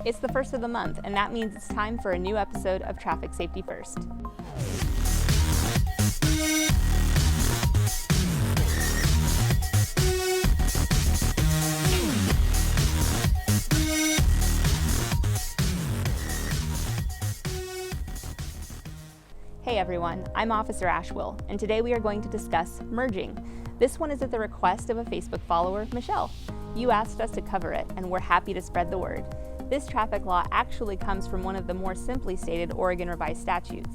It's the first of the month, and that means it's time for a new episode of Traffic Safety First. Hey everyone, I'm Officer Ashwill, and today we are going to discuss merging. This one is at the request of a Facebook follower, Michelle. You asked us to cover it, and we're happy to spread the word. This traffic law actually comes from one of the more simply stated Oregon revised statutes.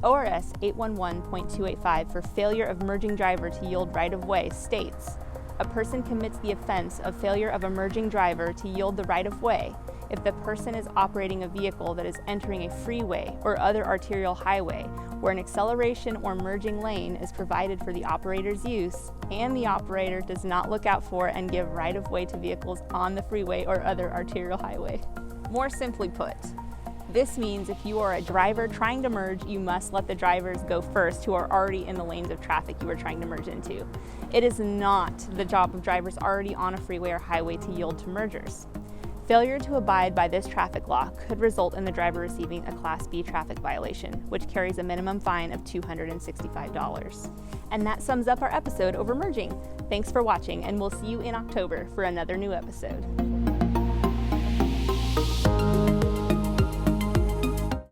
ORS 811.285 for failure of merging driver to yield right-of-way states, a person commits the offense of failure of a merging driver to yield the right-of-way if the person is operating a vehicle that is entering a freeway or other arterial highway where an acceleration or merging lane is provided for the operator's use and the operator does not look out for and give right-of-way to vehicles on the freeway or other arterial highway. More simply put, this means if you are a driver trying to merge, you must let the drivers go first who are already in the lanes of traffic you are trying to merge into. It is not the job of drivers already on a freeway or highway to yield to mergers. Failure to abide by this traffic law could result in the driver receiving a Class B traffic violation, which carries a minimum fine of $265. And that sums up our episode over merging. Thanks for watching, and we'll see you in October for another new episode.